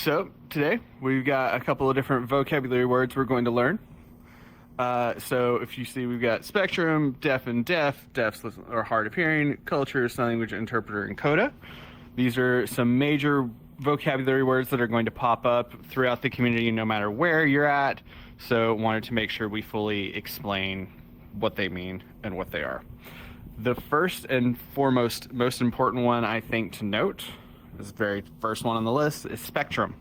So today we've got a couple of different vocabulary words we're going to learn. So if you see, we've got spectrum, deaf and deaf, deaf's or hard of hearing, culture, sign language interpreter, and coda. These are some major vocabulary words that are going to pop up throughout the community no matter where you're at. So wanted to make sure we fully explain what they mean and what they are. The first and foremost, most important one I think to note, this very first one on the list, is spectrum.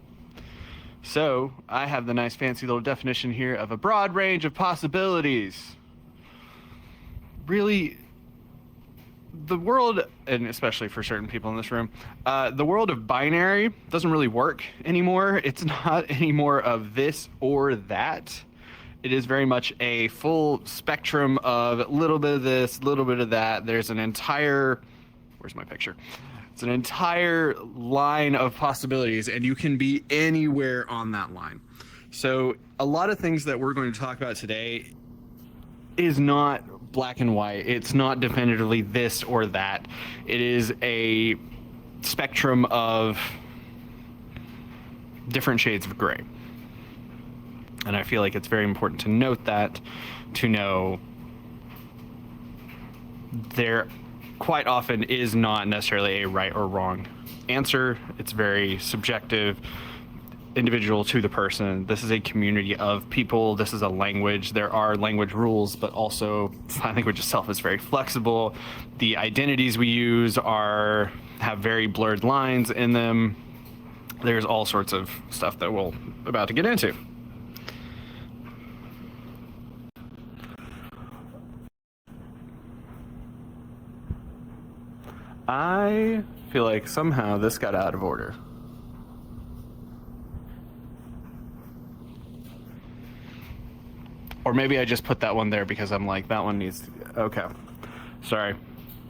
So I have the nice fancy little definition here of a broad range of possibilities. Really, the world, and especially for certain people in this room, the world of binary doesn't really work anymore. It's not anymore of this or that. It is very much a full spectrum of a little bit of this, a little bit of that. There's an entire, where's my picture? It's an entire line of possibilities, and you can be anywhere on that line. So a lot of things that we're going to talk about today is not black and white. It's not definitively this or that. It is a spectrum of different shades of gray. And I feel like it's very important to note that, to know there quite often is not necessarily a right or wrong answer. It's very subjective, individual to the person. This is a community of people. This is a language. There are language rules, but also sign language itself is very flexible. The identities we use have very blurred lines in them. There's all sorts of stuff that we're about to get into. I feel like somehow this got out of order. Or maybe I just put that one there because I'm like, that one needs to, okay. Sorry.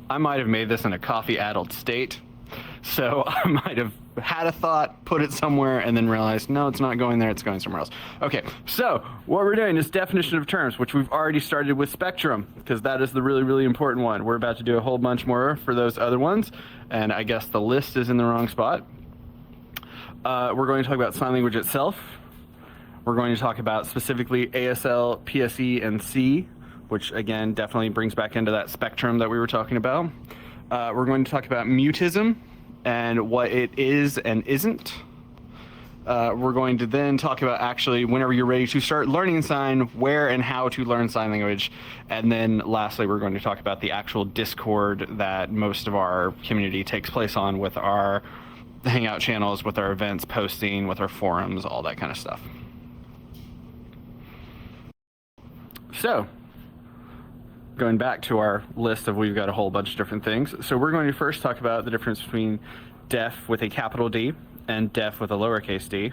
I might have made this in a coffee-addled state. So I might have had a thought, put it somewhere, and then realized, no, it's not going there, it's going somewhere else. Okay, so what we're doing is definition of terms, which we've already started with spectrum, because that is the really, really important one. We're about to do a whole bunch more for those other ones, and I guess the list is in the wrong spot. We're going to talk about sign language itself. We're going to talk about specifically ASL, PSE, and C, which again definitely brings back into that spectrum that we were talking about. We're going to talk about mutism and what it is and isn't. We're going to then talk about actually whenever you're ready to start learning sign, where and how to learn sign language. And then lastly, we're going to talk about the actual Discord that most of our community takes place on, with our Hangout channels, with our events posting, with our forums, all that kind of stuff. So, going back to our list of, we've got a whole bunch of different things. So we're going to first talk about the difference between deaf with a capital D and deaf with a lowercase d,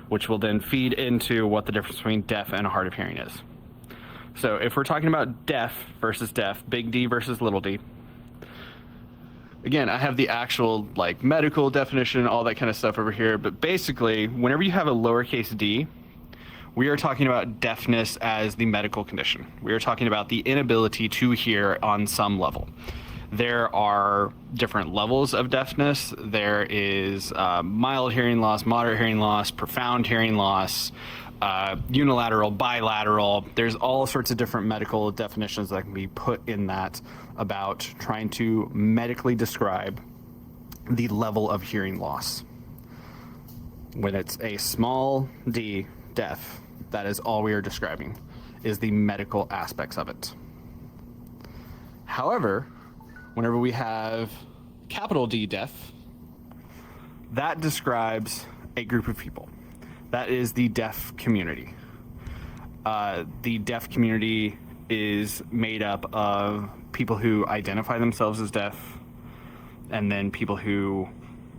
which will then feed into what the difference between deaf and hard of hearing is. So if we're talking about deaf versus deaf, big D versus little d, again, I have the actual like medical definition, all that kind of stuff over here, but basically whenever you have a lowercase d, we are talking about deafness as the medical condition. We are talking about the inability to hear on some level. There are different levels of deafness. There is mild hearing loss, moderate hearing loss, profound hearing loss, unilateral, bilateral. There's all sorts of different medical definitions that can be put in that about trying to medically describe the level of hearing loss. When it's a small d, deaf, that is all we are describing, is the medical aspects of it. However, whenever we have capital D deaf, that describes a group of people. That is the deaf community. The deaf community is made up of people who identify themselves as deaf, and then people who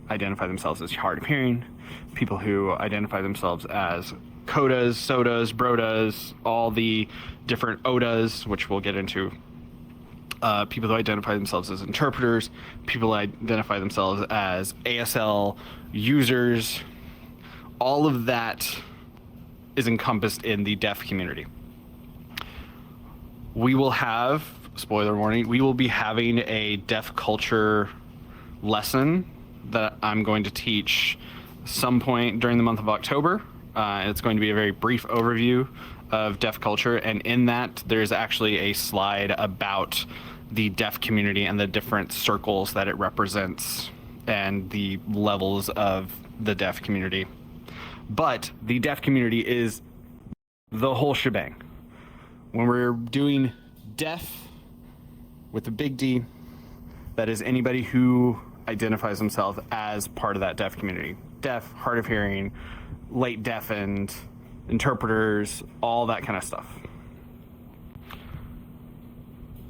identify themselves as hard of hearing, people who identify themselves as codas, sodas, brodas, all the different odas, which we'll get into. People who identify themselves as interpreters, people who identify themselves as ASL users, all of that is encompassed in the deaf community. We will have, spoiler warning, we will be having a deaf culture lesson that I'm going to teach some point during the month of October. It's going to be a very brief overview of deaf culture, and in that there's actually a slide about the deaf community and the different circles that it represents and the levels of the deaf community. But the deaf community is the whole shebang. When we're doing deaf with a big D, that is anybody who identifies themselves as part of that deaf community. Deaf, hard of hearing, late deafened, interpreters, all that kind of stuff.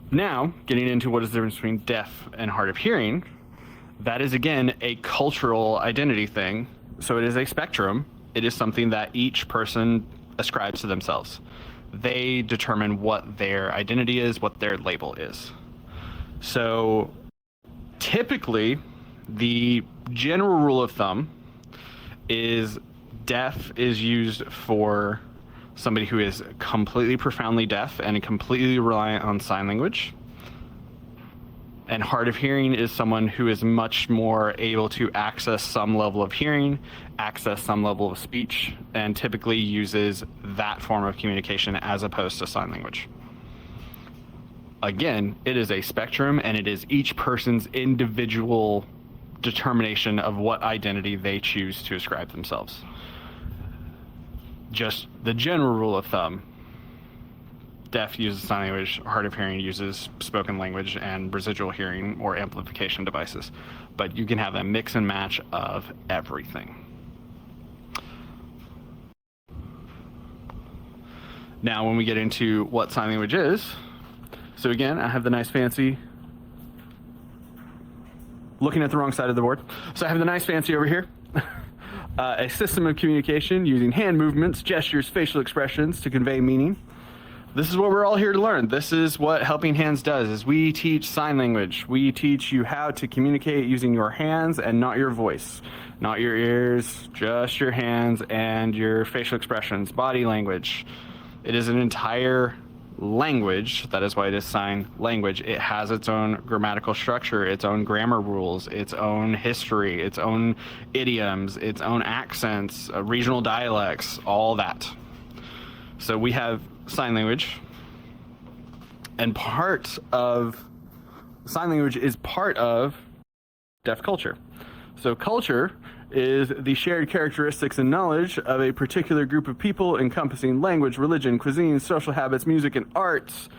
Now, getting into what is the difference between deaf and hard of hearing, that is again a cultural identity thing. So it is a spectrum. It is something that each person ascribes to themselves. They determine what their identity is, what their label is. So typically, the general rule of thumb is deaf is used for somebody who is completely profoundly deaf and completely reliant on sign language. And hard of hearing is someone who is much more able to access some level of hearing, access some level of speech, and typically uses that form of communication as opposed to sign language. Again, it is a spectrum, and it is each person's individual determination of what identity they choose to ascribe themselves. Just the general rule of thumb: deaf uses sign language, hard of hearing uses spoken language and residual hearing or amplification devices. But you can have a mix and match of everything. Now, when we get into what sign language is, so again, I have the nice fancy, looking at the wrong side of the board. So I have the nice fancy over here. A system of communication using hand movements, gestures, facial expressions to convey meaning. This is what we're all here to learn. This is what Helping Hands does, is we teach sign language. We teach you how to communicate using your hands and not your voice, not your ears, just your hands and your facial expressions, body language. It is an entire language. That is why it is sign language. It has its own grammatical structure, its own grammar rules, its own history, its own idioms, its own accents, regional dialects, all that. So we have sign language, and part of sign language is part of deaf culture. So culture is the shared characteristics and knowledge of a particular group of people encompassing language, religion, cuisine, social habits, music, and arts.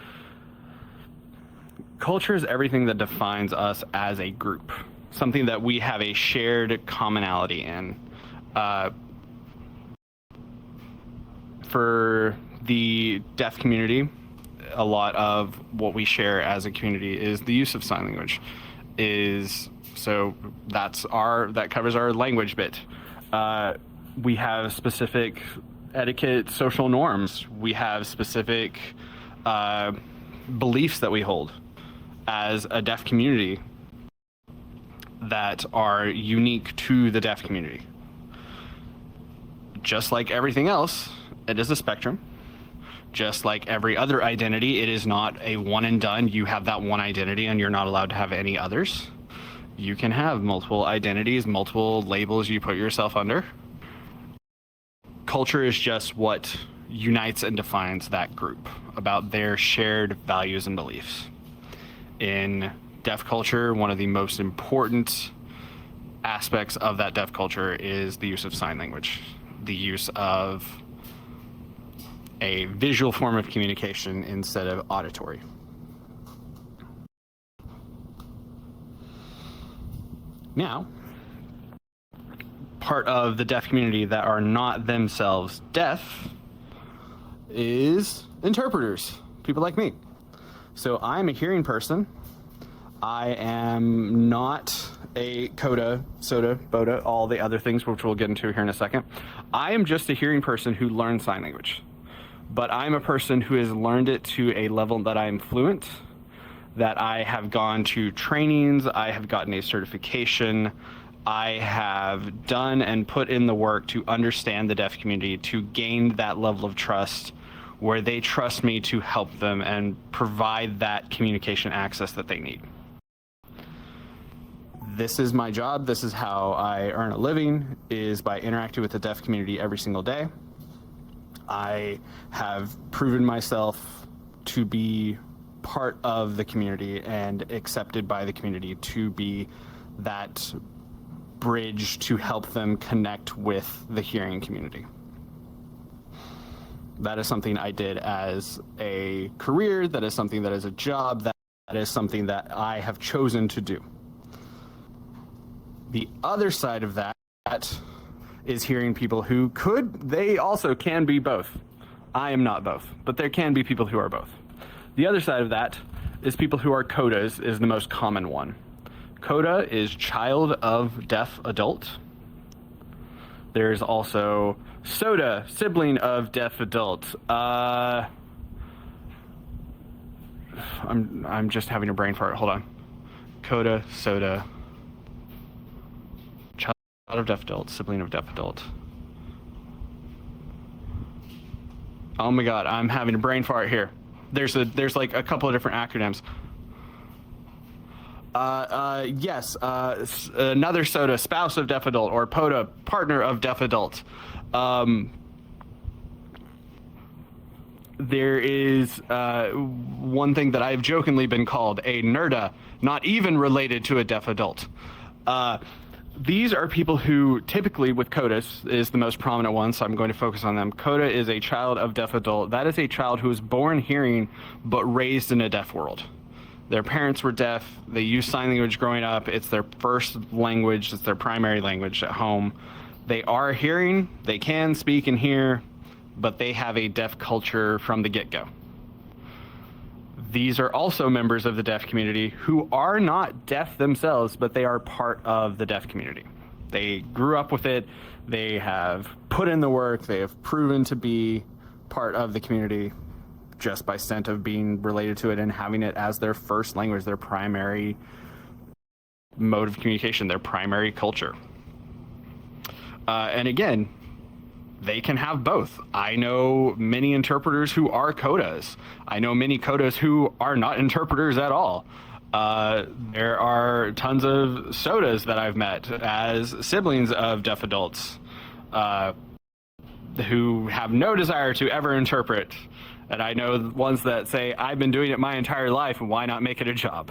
Culture is everything that defines us as a group, something that we have a shared commonality in. For the deaf community, a lot of what we share as a community is the use of sign language. So that covers our language bit. We have specific etiquette, social norms. We have specific beliefs that we hold as a deaf community that are unique to the deaf community. Just like everything else, it is a spectrum. Just like every other identity, it is not a one and done. You have that one identity and you're not allowed to have any others. You can have multiple identities, multiple labels you put yourself under. Culture is just what unites and defines that group about their shared values and beliefs. In deaf culture, one of the most important aspects of that deaf culture is the use of sign language, the use of a visual form of communication instead of auditory. Now, part of the deaf community that are not themselves deaf is interpreters, people like me. So I'm a hearing person. I am not a coda, soda, boda, all the other things which we'll get into here in a second. I am just a hearing person who learns sign language. But I'm a person who has learned it to a level that I'm fluent, that I have gone to trainings, I have gotten a certification, I have done and put in the work to understand the deaf community, to gain that level of trust where they trust me to help them and provide that communication access that they need. this is my job. This is how I earn a living, is by interacting with the deaf community every single day. I have proven myself to be part of the community and accepted by the community to be that bridge to help them connect with the hearing community. That is something I did as a career. That is something that is a job. That is something that I have chosen to do. The other side of that is hearing people who they also can be both. I am not both, but there can be people who are both. The other side of that is people who are CODAs is the most common one. CODA is child of deaf adult. There's also SODA, sibling of deaf adult. I'm just having a brain fart. Hold on. CODA, SODA, child of deaf adult, sibling of deaf adult. Oh my God, I'm having a brain fart here. There's like a couple of different acronyms. Yes, another SODA, spouse of deaf adult, or PODA, partner of deaf adult. There is one thing that I've jokingly been called a NERDA, not even related to a deaf adult. These are people who typically, with CODAs is the most prominent one, so I'm going to focus on them. CODA is a child of deaf adult. That is a child who was born hearing but raised in a deaf world. Their parents were deaf. They used sign language growing up. It's their first language. It's their primary language at home. They are hearing. They can speak and hear, but they have a deaf culture from the get-go. These are also members of the deaf community who are not deaf themselves, but they are part of the deaf community. They grew up with it. They have put in the work. They have proven to be part of the community just by dint of being related to it and having it as their first language, their primary mode of communication, their primary culture. And again, they can have both. I know many interpreters who are CODAs. I know many CODAs who are not interpreters at all. There are tons of SODAs that I've met as siblings of deaf adults who have no desire to ever interpret. And I know ones that say, I've been doing it my entire life, and why not make it a job?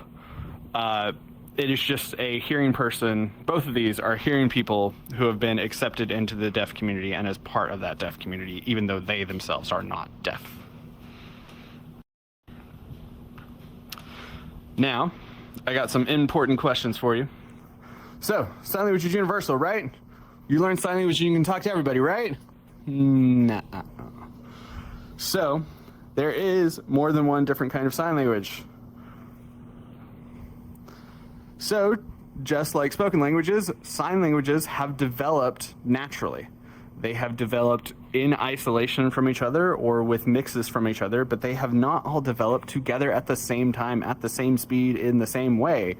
It is just a hearing person. Both of these are hearing people who have been accepted into the deaf community and as part of that deaf community, even though they themselves are not deaf. Now, I got some important questions for you. So, sign language is universal, right? You learn sign language and you can talk to everybody, right? Nah. So, there is more than one different kind of sign language. So, just like spoken languages, sign languages have developed naturally. They have developed in isolation from each other or with mixes from each other, but they have not all developed together at the same time, at the same speed, in the same way.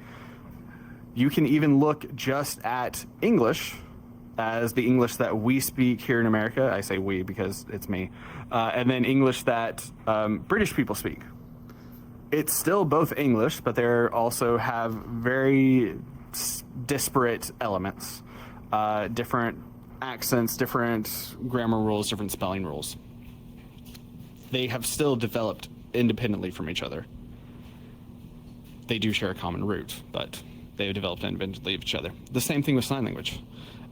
You can even look just at English as the English that we speak here in America. I say we because it's me. And then English that British people speak. It's still both English, but they also have very disparate elements, different accents, different grammar rules, different spelling rules. They have still developed independently from each other. They do share a common root, but they have developed independently of each other. The same thing with sign language.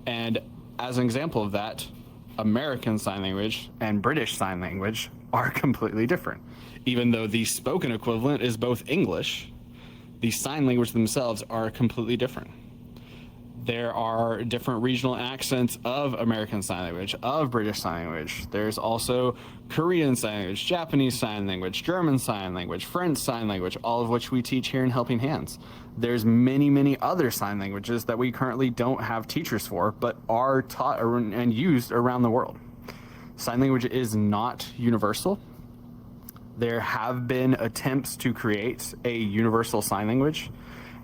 And as an example of that, American Sign Language and British Sign Language are completely different. Even though the spoken equivalent is both English, the sign language themselves are completely different. There are different regional accents of American Sign Language, of British Sign Language. There's also Korean Sign Language, Japanese Sign Language, German Sign Language, French Sign Language, all of which we teach here in Helping Hands. There's many, many other sign languages that we currently don't have teachers for, but are taught and used around the world. Sign language is not universal. There have been attempts to create a universal sign language,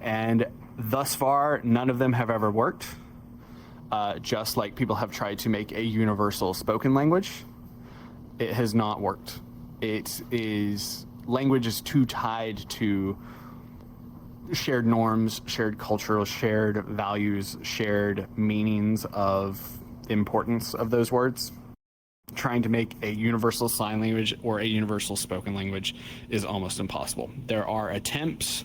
and thus far, none of them have ever worked. Just like people have tried to make a universal spoken language, it has not worked. Language is too tied to shared norms, shared cultural, shared values, shared meanings of importance of those words. Trying to make a universal sign language or a universal spoken language is almost impossible. There are attempts,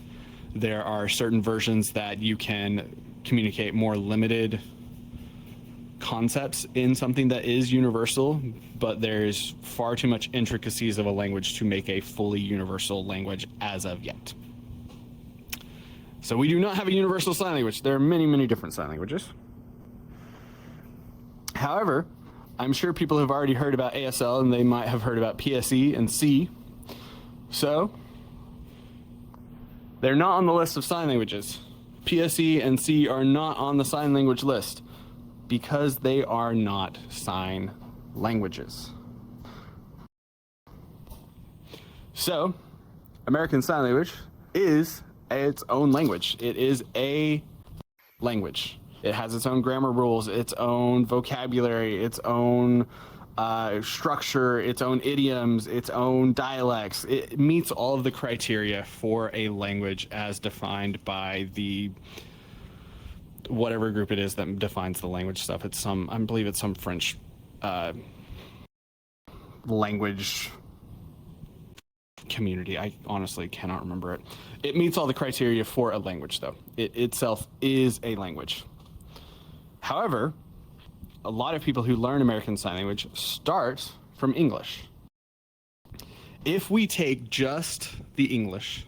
there are certain versions that you can communicate more limited concepts in something that is universal, but there's far too much intricacies of a language to make a fully universal language as of yet. So we do not have a universal sign language. There are many, many different sign languages. However, I'm sure people have already heard about ASL, and they might have heard about PSE and C. So they're not on the list of sign languages. PSE and C are not on the sign language list because they are not sign languages. So American Sign Language is its own language. It is a language. It has its own grammar rules, its own vocabulary, its own structure, its own idioms, its own dialects. It meets all of the criteria for a language as defined by the whatever group it is that defines the language stuff. It's some, I believe it's some French language community. I honestly cannot remember it. It meets all the criteria for a language, though. It itself is a language. However, a lot of people who learn American Sign Language start from English. If we take just the English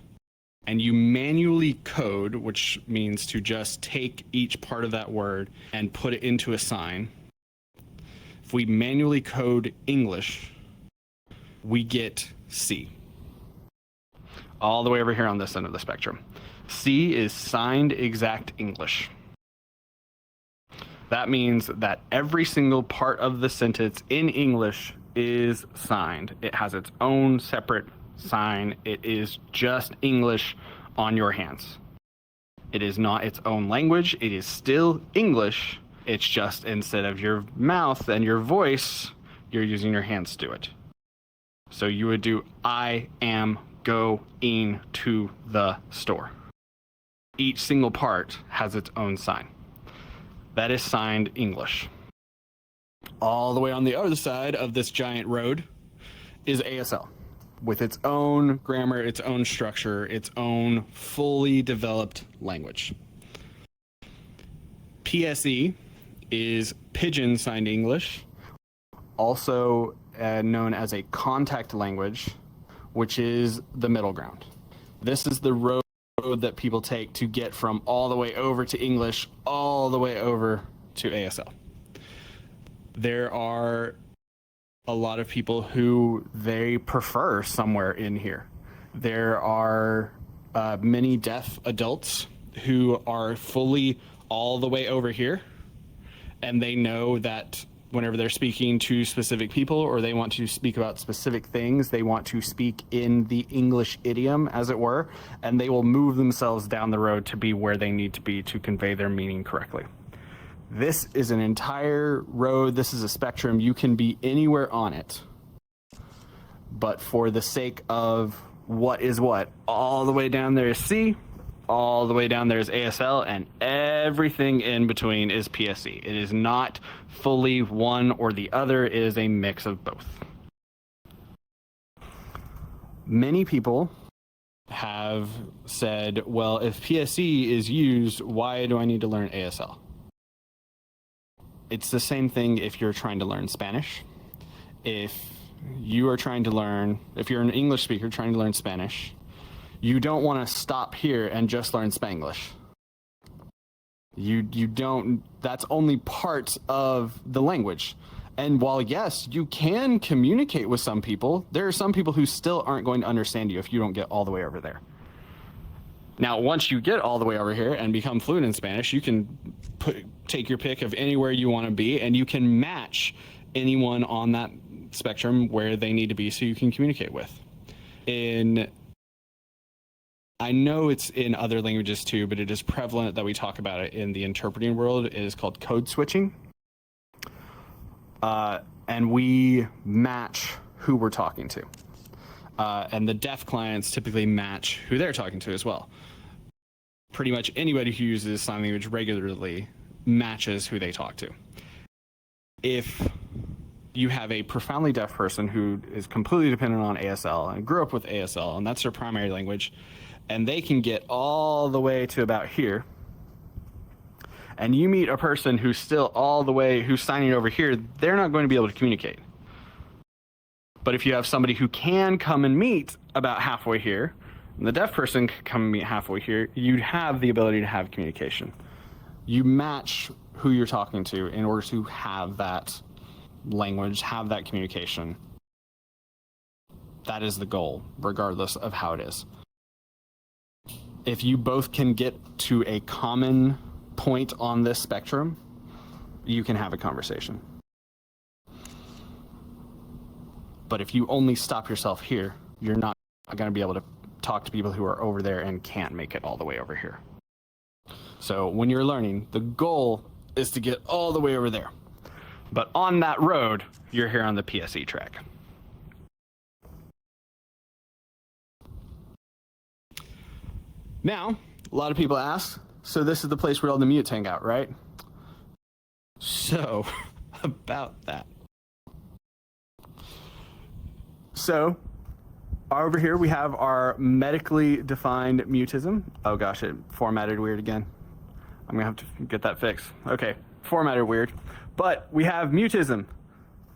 and you manually code, which means to just take each part of that word and put it into a sign, if we manually code English, we get C. All the way over here on this end of the spectrum. C is signed exact English. That means that every single part of the sentence in English is signed. It has its own separate sign. It is just English on your hands. It is not its own language. It is still English. It's just instead of your mouth and your voice, you're using your hands to do it. So you would do, I am going to the store. Each single part has its own sign. That is signed English. All the way on the other side of this giant road is ASL, with its own grammar, its own structure, its own fully developed language. PSE is Pidgin Signed English, also known as a contact language, which is the middle ground. This is the road that people take to get from all the way over to English, all the way over to ASL. There are a lot of people who they prefer somewhere in here. There are many deaf adults who are fully all the way over here, and they know that whenever they're speaking to specific people or they want to speak about specific things, they want to speak in the English idiom, as it were, and they will move themselves down the road to be where they need to be to convey their meaning correctly. This is an entire road. This is a spectrum. You can be anywhere on it. But for the sake of what is what, all the way down there is C, all the way down there is ASL, and everything in between is PSE. It is not fully one or the other. It is a mix of both. Many people have said, well, if PSE is used, why do I need to learn ASL? It's the same thing if you're trying to learn Spanish. If you are trying to learn, if you're an English speaker trying to learn Spanish, you don't want to stop here and just learn Spanglish. You don't, that's only part of the language. And while yes, you can communicate with some people, there are some people who still aren't going to understand you if you don't get all the way over there. Now, once you get all the way over here and become fluent in Spanish, you can take your pick of anywhere you want to be, and you can match anyone on that spectrum where they need to be so you can communicate with. I know it's in other languages too, but it is prevalent that we talk about it in the interpreting world. It is called code switching. And we match who we're talking to. And the deaf clients typically match who they're talking to as well. pretty much anybody who uses sign language regularly matches who they talk to. If you have a profoundly deaf person who is completely dependent on ASL and grew up with ASL and that's their primary language, and they can get all the way to about here, and you meet a person who's still all the way, who's signing over here, they're not going to be able to communicate. But if you have somebody who can come and meet about halfway here, and the deaf person can come and meet halfway here, you'd have the ability to have communication. You match who you're talking to in order to have that language, have that communication. That is the goal, regardless of how it is. If you both can get to a common point on this spectrum, you can have a conversation. But if you only stop yourself here, you're not going to be able to talk to people who are over there and can't make it all the way over here. So when you're learning, the goal is to get all the way over there. But on that road, you're here on the PSE track. Now, a lot of people ask, so this is the place where all the mutes hang out, right? So, about that. So, over here we have our medically defined mutism. Oh gosh, it formatted weird again. I'm gonna have to get that fixed. Okay, formatted weird. But we have mutism.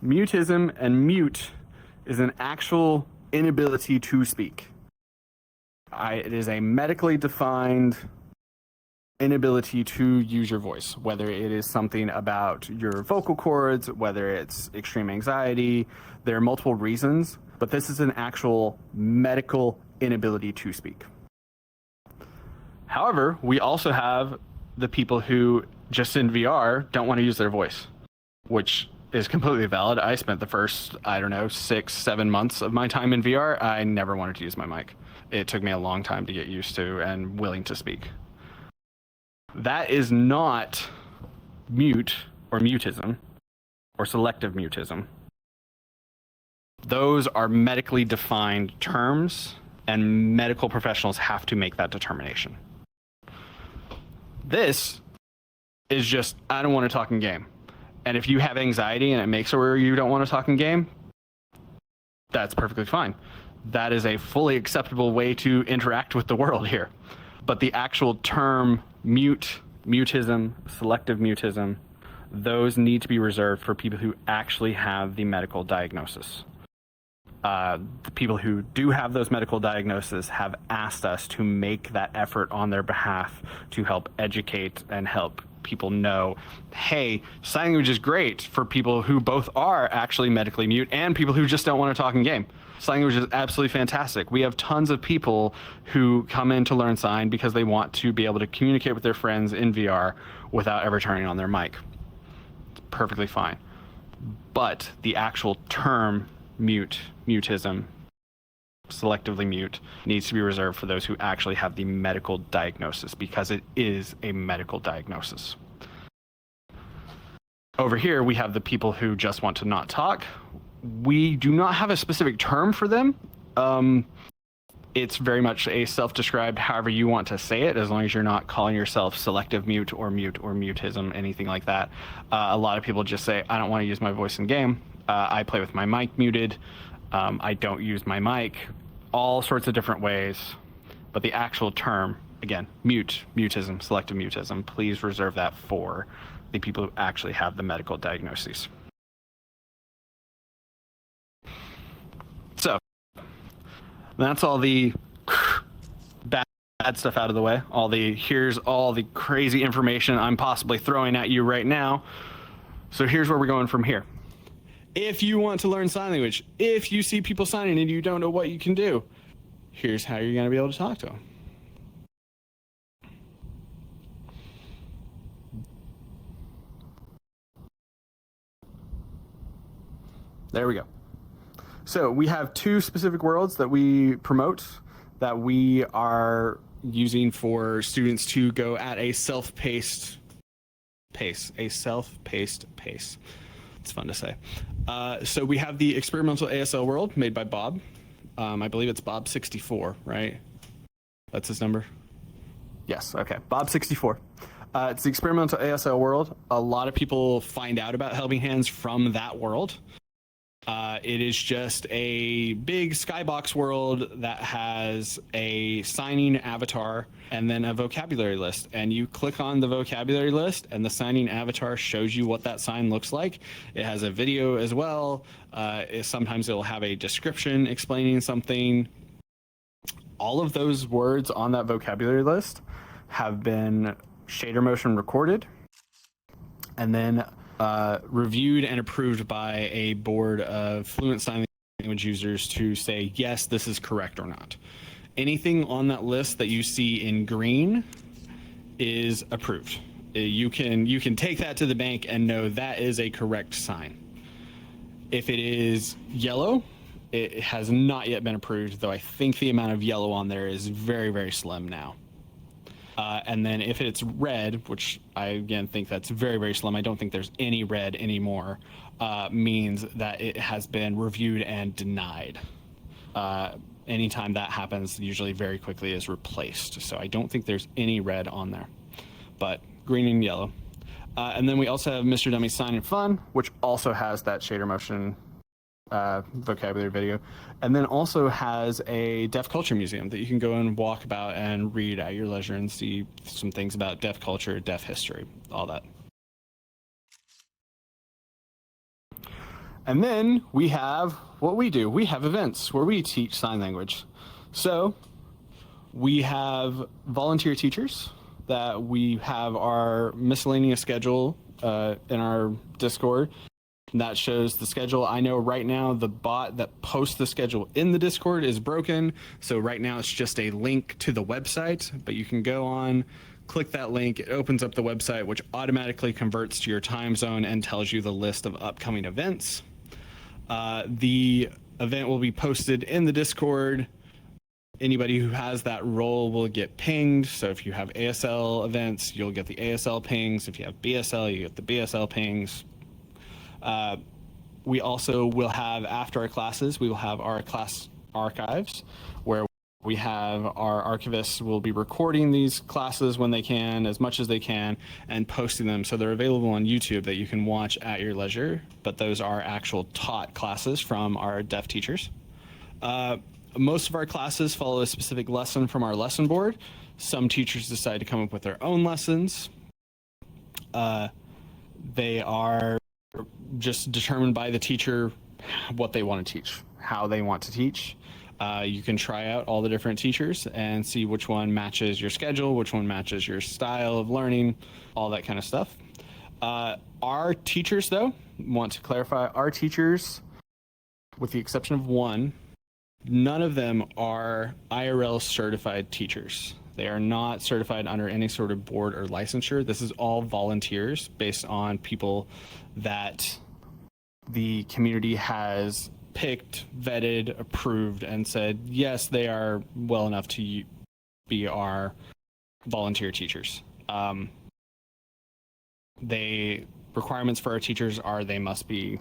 Mutism and mute is an actual inability to speak. It is a medically defined inability to use your voice, whether it is something about your vocal cords, whether it's extreme anxiety. There are multiple reasons, but this is an actual medical inability to speak. However, we also have the people who just in VR don't want to use their voice, which is completely valid. I spent the first, 6-7 months of my time in VR. I never wanted to use my mic. It took me a long time to get used to and willing to speak. That is not mute or mutism or selective mutism. Those are medically defined terms, and medical professionals have to make that determination. This is just, I don't want to talk in game. And if you have anxiety and it makes it where you don't want to talk in game, that's perfectly fine. That is a fully acceptable way to interact with the world here. But the actual term mute, mutism, selective mutism, those need to be reserved for people who actually have the medical diagnosis. The people who do have those medical diagnoses have asked us to make that effort on their behalf to help educate and help people know, hey, sign language is great for people who both are actually medically mute and people who just don't want to talk in game. Sign language is absolutely fantastic. We have tons of people who come in to learn sign because they want to be able to communicate with their friends in VR without ever turning on their mic. It's perfectly fine. But the actual term mute, mutism, selectively mute, needs to be reserved for those who actually have the medical diagnosis, because it is a medical diagnosis. Over here, we have the people who just want to not talk. We do not have a specific term for them. It's very much a self-described, however you want to say it, as long as you're not calling yourself selective mute or mutism, anything like that. A lot of people just say, I don't want to use my voice in game. I play with my mic muted. I don't use my mic. All sorts of different ways. But the actual term, again, mutism, selective mutism, please reserve that for the people who actually have the medical diagnoses. So, that's all the bad stuff out of the way. Here's all the crazy information I'm possibly throwing at you right now. So here's where we're going from here. If you want to learn sign language, if you see people signing and you don't know what you can do, here's how you're going to be able to talk to them. There we go. So we have two specific worlds that we promote, that we are using for students to go at a self-paced pace. It's fun to say. So we have the experimental ASL world made by Bob. I believe it's Bob 64, right? That's his number. Yes, okay. Bob64. It's the experimental ASL world. A lot of people find out about Helping Hands from that world. It is just a big skybox world that has a signing avatar and then a vocabulary list. And you click on the vocabulary list and the signing avatar shows you what that sign looks like. It has a video as well. Sometimes it'll have a description explaining something. All of those words on that vocabulary list have been shader motion recorded and then reviewed and approved by a board of fluent sign language users to say, yes, this is correct or not. Anything on that list that you see in green is approved. You can take that to the bank and know that is a correct sign. If it is yellow, it has not yet been approved, though I think the amount of yellow on there is very, very slim now. And then if it's red, which I again think that's very, very slim, I don't think there's any red anymore, means that it has been reviewed and denied. Anytime that happens, usually very quickly is replaced. So I don't think there's any red on there, but green and yellow. And then we also have Mr. Dummy Sign and Fun, which also has that shader motion vocabulary video, and then also has a deaf culture museum that you can go and walk about and read at your leisure and see some things about deaf culture, deaf history, all that. And then we have what we do. We have events where we teach sign language. So we have volunteer teachers that we have our miscellaneous schedule in our Discord. That shows the schedule. I know right now the bot that posts the schedule in the Discord is broken. So right now it's just a link to the website, but you can go on, click that link. It opens up the website, which automatically converts to your time zone and tells you the list of upcoming events. The event will be posted in the Discord. Anybody who has that role will get pinged. So if you have ASL events, you'll get the ASL pings. If you have BSL, you get the BSL pings. We also will have, after our classes, we will have our class archives where we have our archivists will be recording these classes when they can, as much as they can, and posting them. So they're available on YouTube that you can watch at your leisure, but those are actual taught classes from our deaf teachers. Most of our classes follow a specific lesson from our lesson board. Some teachers decide to come up with their own lessons. They are just determined by the teacher what they want to teach, how they want to teach. You can try out all the different teachers and see which one matches your schedule, which one matches your style of learning, all that kind of stuff. Our teachers, though, want to clarify, our teachers, with the exception of one, none of them are IRL certified teachers. They are not certified under any sort of board or licensure. This is all volunteers based on people that the community has picked, vetted, approved, and said, yes, they are well enough to be our volunteer teachers. The requirements for our teachers are they must be,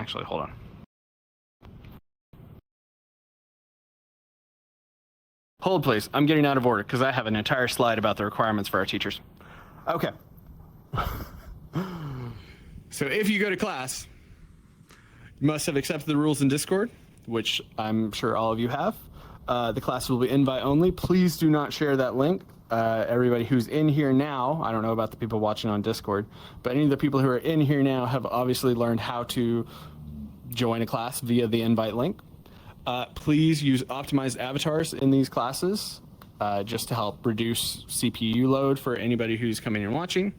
actually, hold on. Hold, please. I'm getting out of order because I have an entire slide about the requirements for our teachers. Okay. So if you go to class, you must have accepted the rules in Discord, which I'm sure all of you have. The class will be invite only. Please do not share that link. Everybody who's in here now, I don't know about the people watching on Discord, but any of the people who are in here now have obviously learned how to join a class via the invite link. Please use optimized avatars in these classes just to help reduce CPU load for anybody who's coming and watching.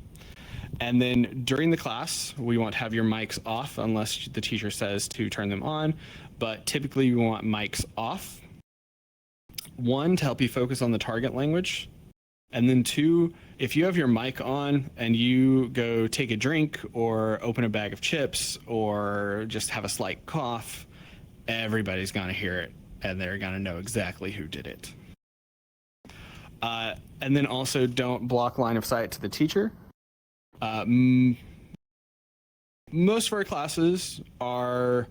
And then during the class, we want to have your mics off unless the teacher says to turn them on, but typically we want mics off. One, to help you focus on the target language. And then two, if you have your mic on and you go take a drink or open a bag of chips or just have a slight cough, everybody's going to hear it and they're going to know exactly who did it. And then also don't block line of sight to the teacher. Most of our classes are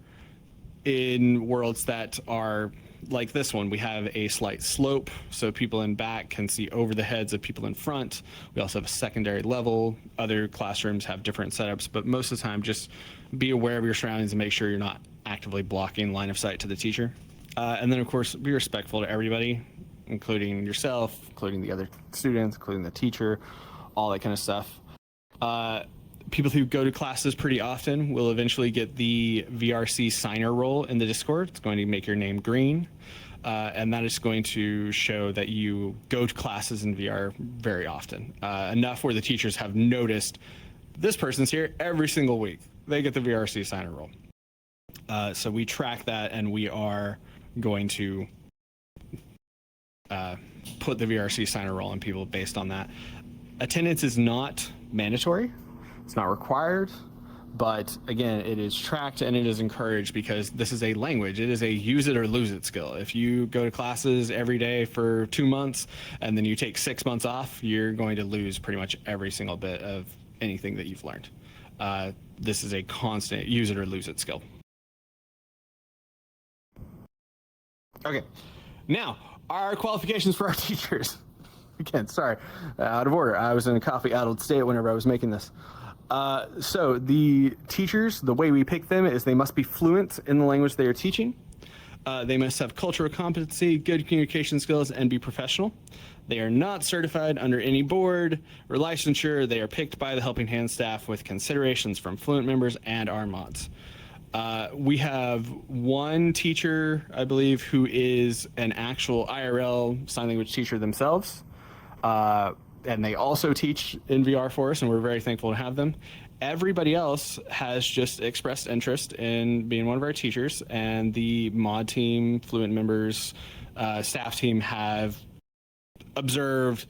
in worlds that are like this one, we have a slight slope so people in back can see over the heads of people in front. We also have a secondary level. Other classrooms have different setups, but most of the time just be aware of your surroundings and make sure you're not actively blocking line of sight to the teacher. And then of course, be respectful to everybody, including yourself, including the other students, including the teacher, all that kind of stuff. People who go to classes pretty often will eventually get the VRC signer role in the Discord. It's going to make your name green, and that is going to show that you go to classes in VR very often. Enough where the teachers have noticed this person's here every single week. They get the VRC signer role. So we track that, and we are going to put the VRC signer role on people based on that. Attendance is not mandatory. It's not required, but again, it is tracked and it is encouraged because this is a language. It is a use it or lose it skill. If you go to classes every day for 2 months and then you take 6 months off, you're going to lose pretty much every single bit of anything that you've learned. This is a constant use it or lose it skill. Okay, now our qualifications for our teachers. Again, sorry, out of order. I was in a coffee-addled state whenever I was making this. So the teachers, the way we pick them is they must be fluent in the language they are teaching. They must have cultural competency, good communication skills, and be professional. They are not certified under any board or licensure. They are picked by the Helping Hand staff with considerations from fluent members and our mods. We have one teacher, I believe, who is an actual IRL sign language teacher themselves. And they also teach in VR for us, and we're very thankful to have them. Everybody else has just expressed interest in being one of our teachers, and the mod team, fluent members, staff team have observed,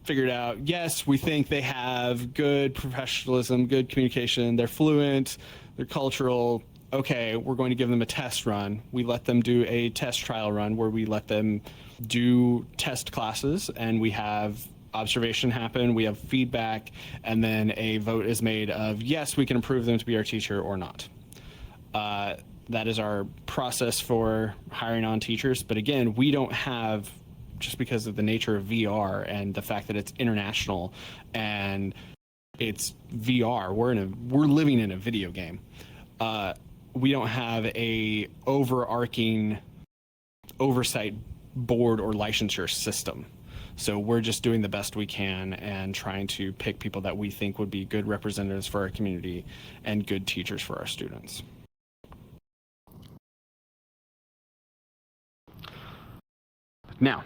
figured out, yes, we think they have good professionalism, good communication, they're fluent, they're cultural. Okay, we're going to give them a test run. We let them do a test trial run where we let them do test classes, and we have observation happen, we have feedback, and then a vote is made of yes, we can approve them to be our teacher or not. That is our process for hiring on teachers. But again, we don't have, just because of the nature of VR and the fact that it's international and it's VR, we're living in a video game. We don't have a overarching oversight board or licensure system. So we're just doing the best we can and trying to pick people that we think would be good representatives for our community and good teachers for our students. Now,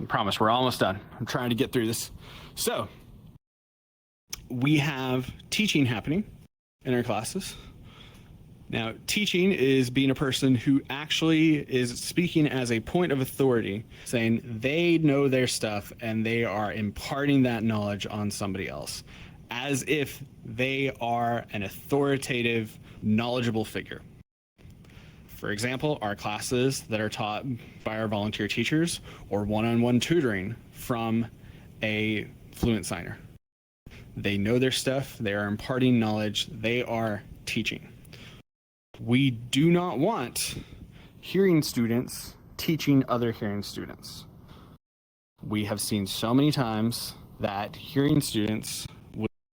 I promise we're almost done. I'm trying to get through this. So we have teaching happening in our classes. Now, teaching is being a person who actually is speaking as a point of authority, saying they know their stuff and they are imparting that knowledge on somebody else, as if they are an authoritative, knowledgeable figure. For example, our classes that are taught by our volunteer teachers or one-on-one tutoring from a fluent signer. They know their stuff, they are imparting knowledge, they are teaching. We do not want hearing students teaching other hearing students. We have seen so many times that hearing students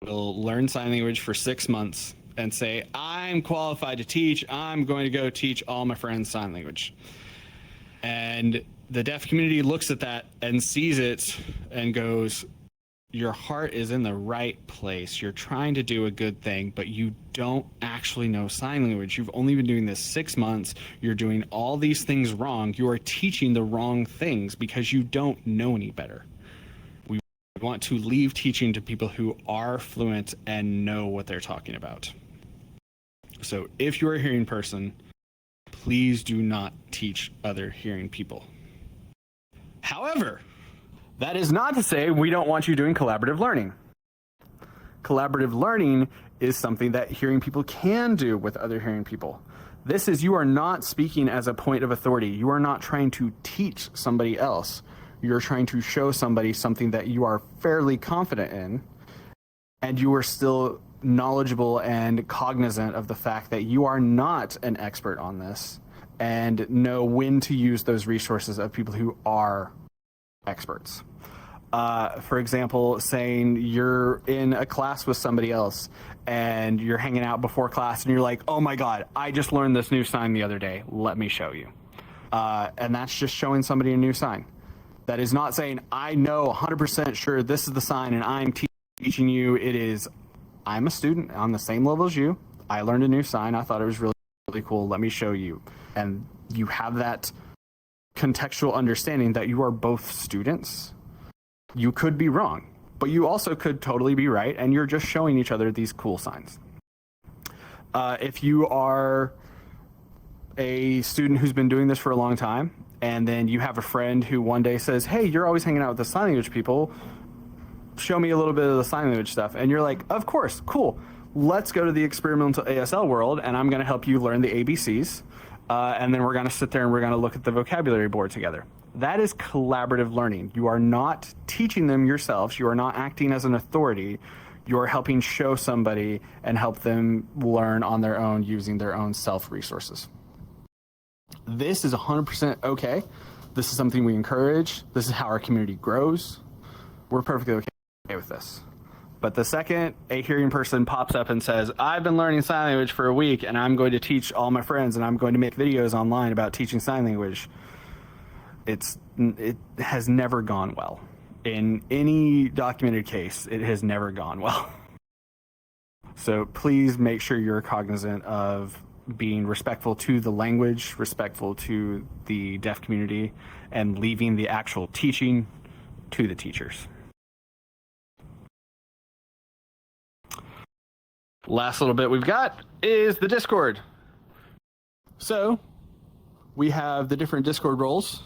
will learn sign language for 6 months and say, I'm qualified to teach, I'm going to go teach all my friends sign language. And the deaf community looks at that and sees it and goes, your heart is in the right place. You're trying to do a good thing, but you don't actually know sign language. You've only been doing this 6 months. You're doing all these things wrong. You are teaching the wrong things because you don't know any better. We want to leave teaching to people who are fluent and know what they're talking about. So if you're a hearing person, please do not teach other hearing people. However, that is not to say we don't want you doing collaborative learning. Collaborative learning is something that hearing people can do with other hearing people. This is, you are not speaking as a point of authority. You are not trying to teach somebody else. You're trying to show somebody something that you are fairly confident in, and you are still knowledgeable and cognizant of the fact that you are not an expert on this, and know when to use those resources of people who are experts. For example, saying you're in a class with somebody else and you're hanging out before class and you're like, oh my God, I just learned this new sign the other day. Let me show you. And that's just showing somebody a new sign. That is not saying, I know 100% sure this is the sign and I'm teaching you. It is, I'm a student on the same level as you. I learned a new sign. I thought it was really, really cool. Let me show you. And you have that contextual understanding that you are both students. You could be wrong, but you also could totally be right, and you're just showing each other these cool signs. If you are a student who's been doing this for a long time, and then you have a friend who one day says, hey, you're always hanging out with the sign language people, show me a little bit of the sign language stuff. And you're like, of course, cool. Let's go to the experimental ASL world, and I'm gonna help you learn the ABCs. And then we're gonna sit there and we're gonna look at the vocabulary board together. That is collaborative learning. You are not teaching them yourselves. You are not acting as an authority. You are helping show somebody and help them learn on their own using their own self-resources. This is 100% okay. This is something we encourage. This is how our community grows. We're perfectly okay with this. But the second a hearing person pops up and says, I've been learning sign language for a week and I'm going to teach all my friends and I'm going to make videos online about teaching sign language, it has never gone well. In any documented case, it has never gone well. So please make sure you're cognizant of being respectful to the language, respectful to the deaf community, and leaving the actual teaching to the teachers. Last little bit we've got is the Discord. So we have the different Discord roles.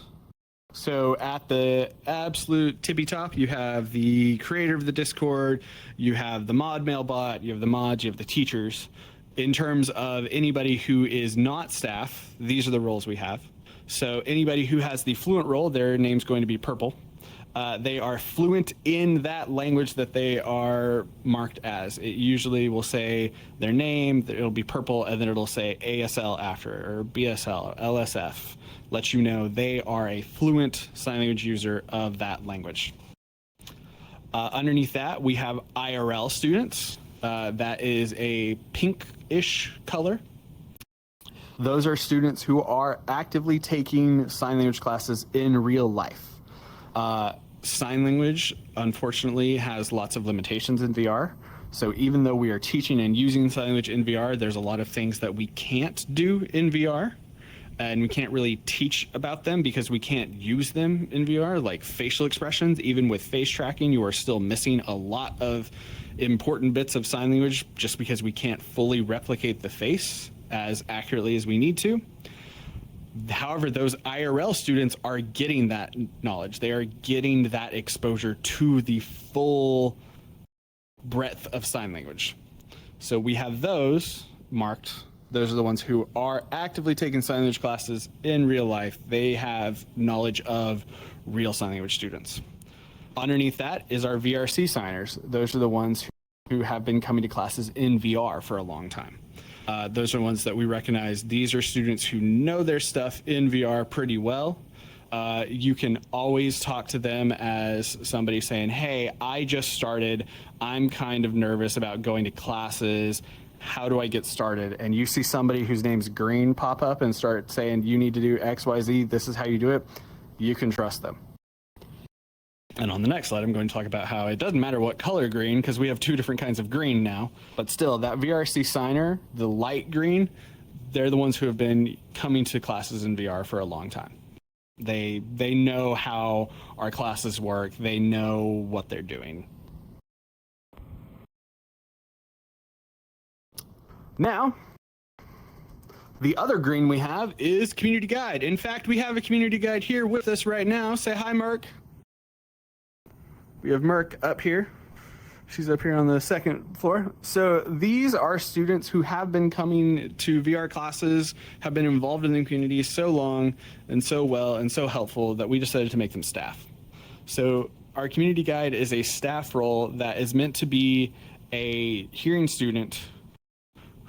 So at the absolute tippy top, you have the creator of the Discord, you have the mod mailbot, you have the mods, you have the teachers. In terms of anybody who is not staff, these are the roles we have. So anybody who has the fluent role, their name's going to be purple. They are fluent in that language that they are marked as. It usually will say their name, it'll be purple, and then it'll say ASL after, or BSL, LSF. Let you know they are a fluent sign language user of that language. Underneath that, we have IRL students. That is a pinkish color. Those are students who are actively taking sign language classes in real life. Sign language, unfortunately, has lots of limitations in VR. So even though we are teaching and using sign language in VR, there's a lot of things that we can't do in VR. And we can't really teach about them because we can't use them in VR, like facial expressions. Even with face tracking, you are still missing a lot of important bits of sign language just because we can't fully replicate the face as accurately as we need to. However, those IRL students are getting that knowledge. They are getting that exposure to the full breadth of sign language. So we have those marked. Those are the ones who are actively taking sign language classes in real life. They have knowledge of real sign language students. Underneath that is our VRC signers. Those are the ones who have been coming to classes in VR for a long time. Those are ones that we recognize. These are students who know their stuff in VR pretty well. You can always talk to them as somebody saying, hey, I just started. I'm kind of nervous about going to classes. How do I get started? And you see somebody whose name's green pop up and start saying, you need to do X, Y, Z. This is how you do it. You can trust them. And on the next slide, I'm going to talk about how it doesn't matter what color green, because we have two different kinds of green now. But still, that VRC signer, the light green, they're the ones who have been coming to classes in VR for a long time. They know how our classes work. They know what they're doing. Now, the other green we have is community guide. In fact, we have a community guide here with us right now. Say hi, Merk. We have Merk up here. She's up here on the second floor. So these are students who have been coming to VR classes, have been involved in the community so long and so well and so helpful that we decided to make them staff. So our community guide is a staff role that is meant to be a hearing student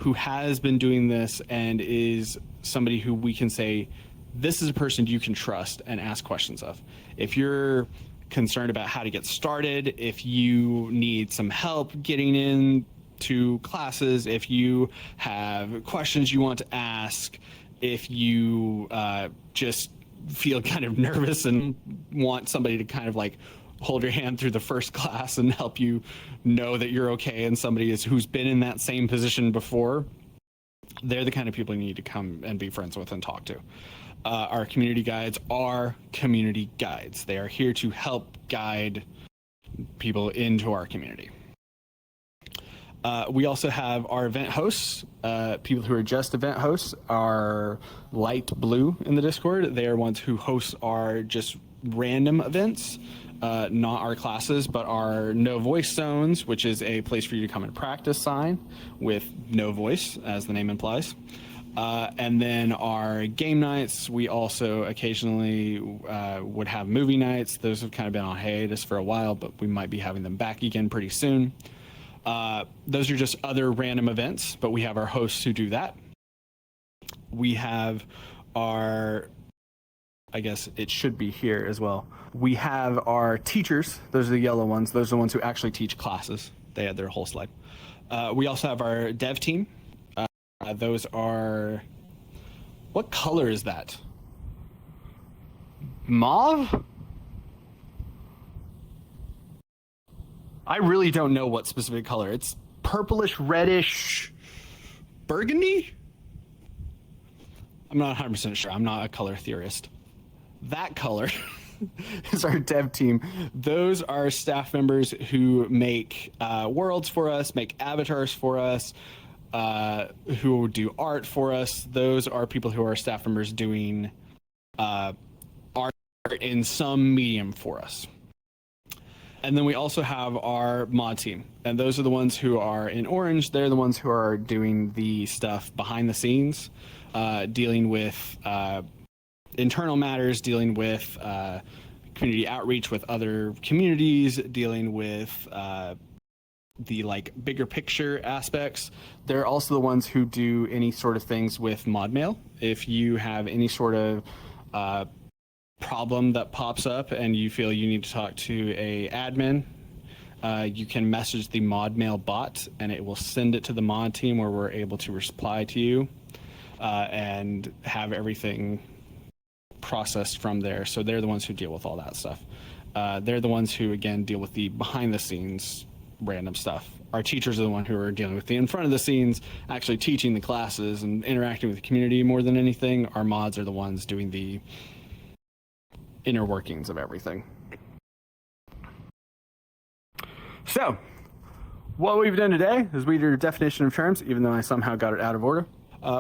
who has been doing this and is somebody who we can say, this is a person you can trust and ask questions of. If you're concerned about how to get started, if you need some help getting into classes, if you have questions you want to ask, if you just feel kind of nervous and want somebody to kind of like hold your hand through the first class and help you know that you're okay, and somebody who's been in that same position before, they're the kind of people you need to come and be friends with and talk to. Our community guides are community guides. They are here to help guide people into our community. We also have our event hosts. People who are just event hosts are light blue in the Discord. They are ones who host our just random events, not our classes, but our no voice zones, which is a place for you to come and practice sign with no voice, as the name implies. And then our game nights, we also occasionally would have movie nights. Those have kind of been on hiatus for a while, but we might be having them back again pretty soon. Those are just other random events, but we have our hosts who do that. We have our, I guess it should be here as well. We have our teachers. Those are the yellow ones. Those are the ones who actually teach classes. They had their whole slide. We also have our dev team. Those are, what color is that? Mauve? I really don't know what specific color. It's purplish, reddish, burgundy? I'm not 100% sure. I'm not a color theorist. That color is our dev team. Those are staff members who make worlds for us, make avatars for us, who do art for us. Those are people who are staff members doing art in some medium for us. And then we also have our mod team, and those are the ones who are in orange. They're the ones who are doing the stuff behind the scenes, dealing with internal matters, dealing with community outreach with other communities, dealing with the like bigger picture aspects. They're also the ones who do any sort of things with mod mail. If you have any sort of problem that pops up and you feel you need to talk to a admin, you can message the mod mail bot and it will send it to the mod team, where we're able to reply to you and have everything processed from there. So they're the ones who deal with all that stuff. They're the ones who, again, deal with the behind the scenes random stuff. Our teachers are the ones who are dealing with the in front of the scenes, actually teaching the classes and interacting with the community more than anything. Our mods are the ones doing the inner workings of everything. So, what we've done today is we did a definition of terms, even though I somehow got it out of order.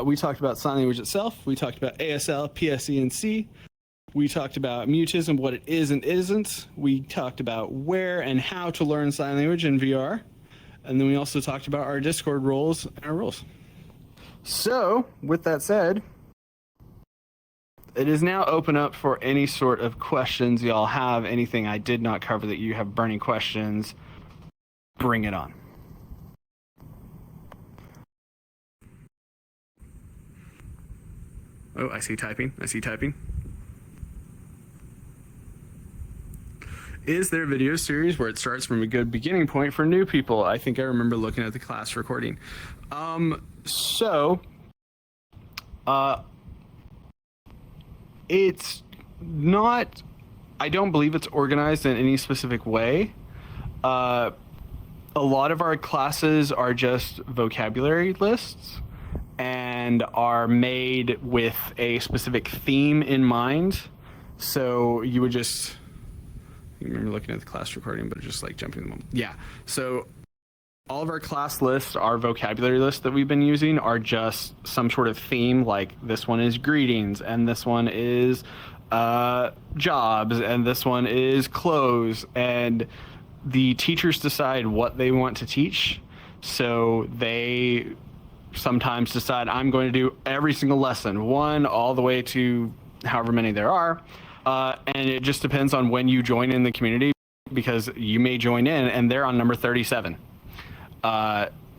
We talked about sign language itself. We talked about ASL, PSE, and C. We talked about mutism, what it is and isn't. We talked about where and how to learn sign language in VR. And then we also talked about our Discord roles and our rules. So, with that said, it is now open up for any sort of questions y'all have. Anything I did not cover that you have burning questions, bring it on. Oh, I see typing. I see typing. Is there a video series where it starts from a good beginning point for new people? I think I remember looking at the class recording. It's not, I don't believe it's organized in any specific way. A lot of our classes are just vocabulary lists and are made with a specific theme in mind. So you would just, I remember looking at the class recording, but just like jumping them. Yeah. So all of our class lists, our vocabulary lists that we've been using are just some sort of theme. Like this one is greetings, and this one is jobs, and this one is clothes. And the teachers decide what they want to teach. So they sometimes decide, I'm going to do every single lesson, one all the way to however many there are. And it just depends on when you join in the community, because you may join in and they're on number 37.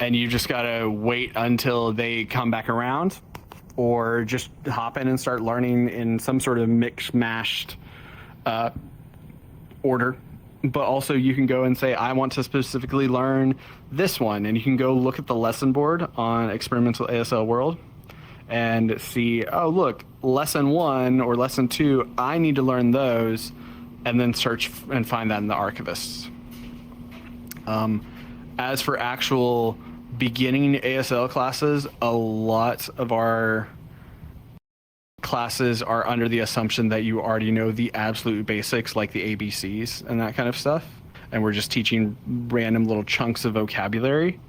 and you just gotta wait until they come back around, or just hop in and start learning in some sort of mixed-mashed order. But also you can go and say, I want to specifically learn this one, and you can go look at the lesson board on Experimental ASL World and see, oh look, lesson 1 or lesson 2, I need to learn those, and then search and find that in the archivists. As for actual beginning ASL classes, a lot of our classes are under the assumption that you already know the absolute basics, like the ABCs and that kind of stuff, and we're just teaching random little chunks of vocabulary.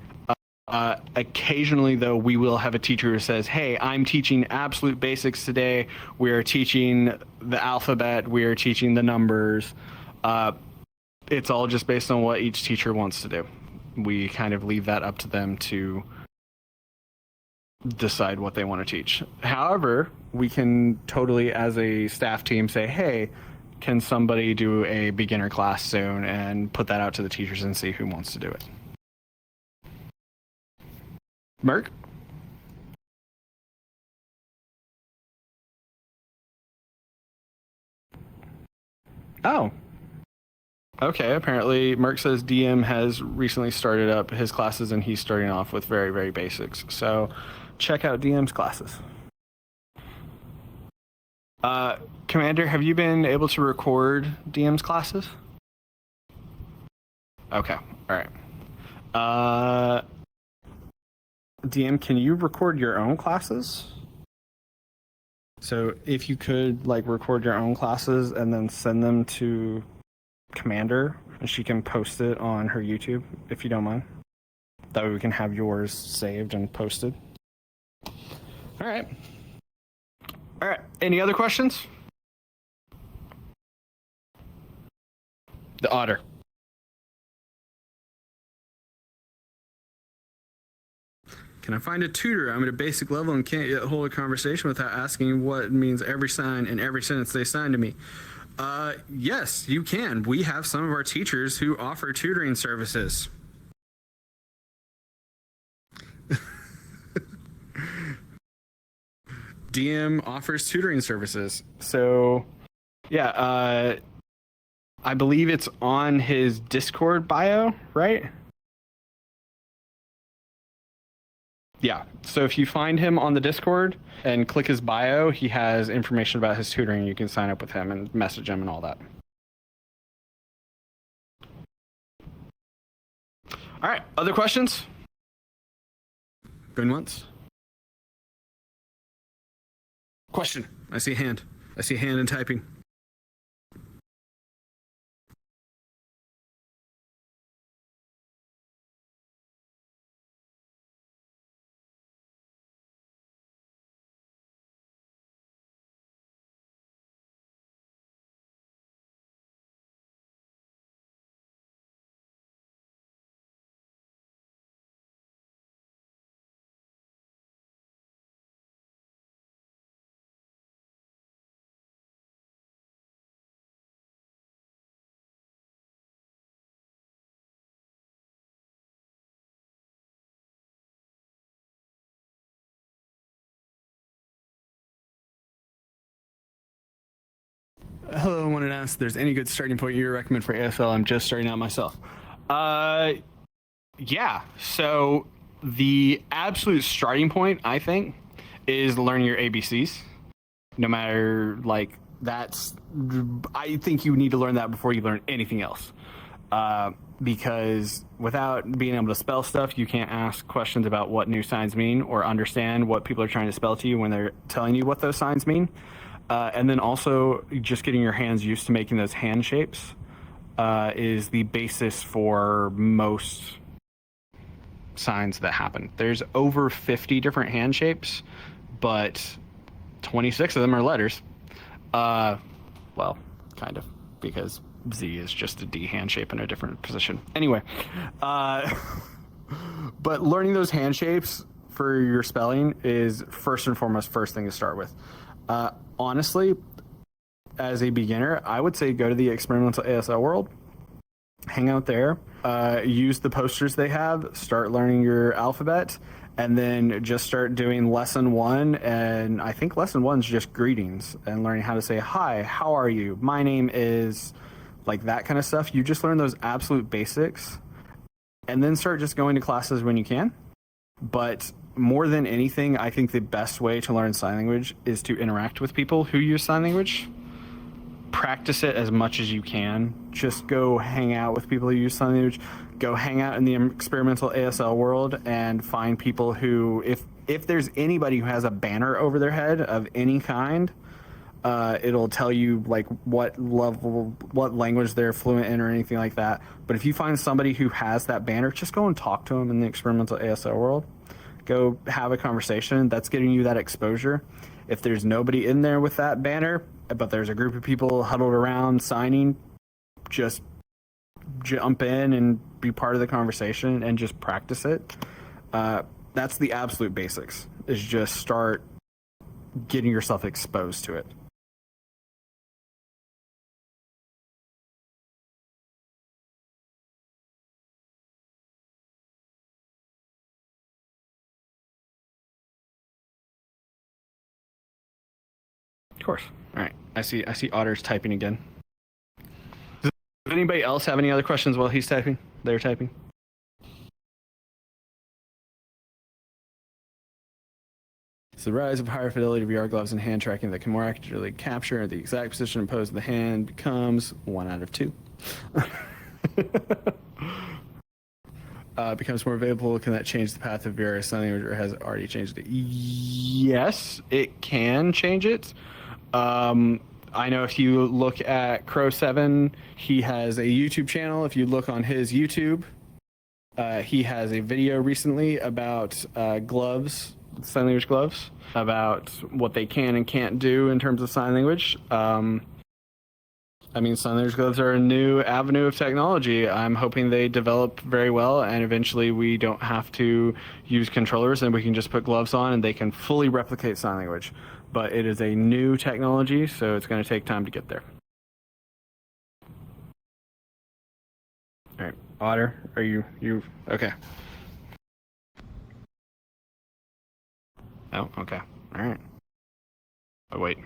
Occasionally, though, we will have a teacher who says, hey, I'm teaching absolute basics today. We are teaching the alphabet. We are teaching the numbers. It's all just based on what each teacher wants to do. We kind of leave that up to them to decide what they want to teach. However, we can totally, as a staff team, say, hey, can somebody do a beginner class soon, and put that out to the teachers and see who wants to do it. Merc? Oh. Okay, apparently Merc says DM has recently started up his classes, and he's starting off with very, very basics. So check out DM's classes. Commander, have you been able to record DM's classes? Okay, all right. DM, can you record your own classes? So if you could record your own classes and then send them to Commander, and she can post it on her YouTube, if you don't mind. That way we can have yours saved and posted. All right. Any other questions? The otter. Can I find a tutor? I'm at a basic level and can't yet hold a conversation without asking what means every sign in every sentence they sign to me. Yes, you can. We have some of our teachers who offer tutoring services. DM offers tutoring services. So, yeah, I believe it's on his Discord bio, right? Yeah, so if you find him on the Discord and click his bio, he has information about his tutoring. You can sign up with him and message him and all that. All right, other questions? Going once? Question. I see a hand. I see a hand in typing. Hello, I wanted to ask if there's any good starting point you recommend for ASL. I'm just starting out myself. Yeah, so the absolute starting point, I think, is learning your ABCs. No matter, I think you need to learn that before you learn anything else. Because without being able to spell stuff, you can't ask questions about what new signs mean or understand what people are trying to spell to you when they're telling you what those signs mean. And then also just getting your hands used to making those hand shapes is the basis for most signs that happen. There's over 50 different hand shapes, but 26 of them are letters. Well, kind of, because Z is just a D hand shape in a different position. Anyway, but learning those hand shapes for your spelling is first and foremost first thing to start with. Honestly, as a beginner, I would say go to the Experimental ASL World hang out there, use the posters they have, start learning your alphabet, and then just start doing lesson 1. And I think lesson 1 is just greetings and learning how to say, hi, how are you? My name is, like that kind of stuff. You just learn those absolute basics and then start just going to classes when you can. But more than anything, I think the best way to learn sign language is to interact with people who use sign language. Practice it as much as you can. Just go hang out with people who use sign language. Go hang out in the experimental ASL world and find people who, if there's anybody who has a banner over their head of any kind, it'll tell you like what level, what language they're fluent in or anything like that. But if you find somebody who has that banner, just go and talk to them in the experimental ASL world. Go have a conversation. That's getting you that exposure. If there's nobody in there with that banner, but there's a group of people huddled around signing, just jump in and be part of the conversation and just practice it. That's the absolute basics, is just start getting yourself exposed to it. Of course. All right. I see Otter's typing again. Does anybody else have any other questions while he's typing? They're typing. It's the rise of higher fidelity VR gloves and hand tracking that can more accurately capture the exact position and pose of the hand becomes 1 out of 2. Becomes more available. Can that change the path of VR sign language, or has it already changed it? Yes, it can change it. I know if you look at Crow7, he has a YouTube channel. If you look on his YouTube, he has a video recently about gloves, sign language gloves, about what they can and can't do in terms of sign language. I mean, sign language gloves are a new avenue of technology. I'm hoping they develop very well, and eventually we don't have to use controllers and we can just put gloves on and they can fully replicate sign language. But it is a new technology, so it's going to take time to get there. All right, Otter, are you okay? Oh, okay. All right. Oh, wait.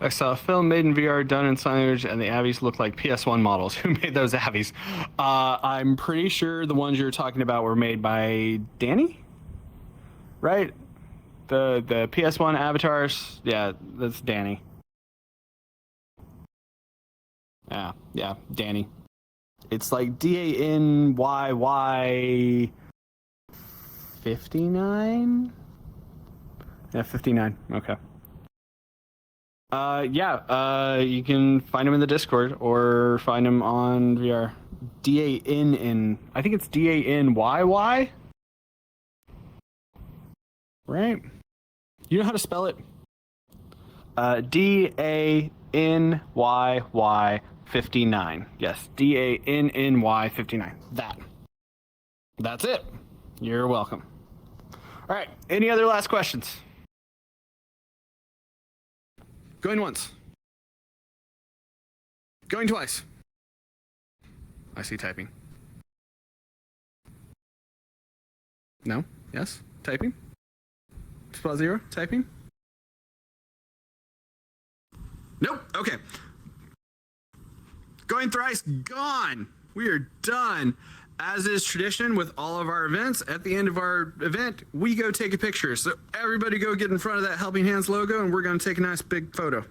I saw a film made in VR done in sign language, and the Avies look like PS1 models. Who made those Avies? I'm pretty sure the ones you're talking about were made by Danny, right? The PS1 avatars. Yeah, that's Danny. Yeah, Danny. It's like DANYY 59. Yeah, 59. Okay. You can find him in the Discord or find him on VR. DANN. I think it's DANYY. Right? You know how to spell it? DANYY 59. Yes, DANNY 59. That's it. You're welcome. All right. Any other last questions? Going once. Going twice. I see typing. No? Yes? Typing? Spot 0? Typing? Nope. Okay. Going thrice. Gone. We are done. As is tradition with all of our events, at the end of our event, we go take a picture. So everybody go get in front of that Helping Hands logo, and we're going to take a nice big photo.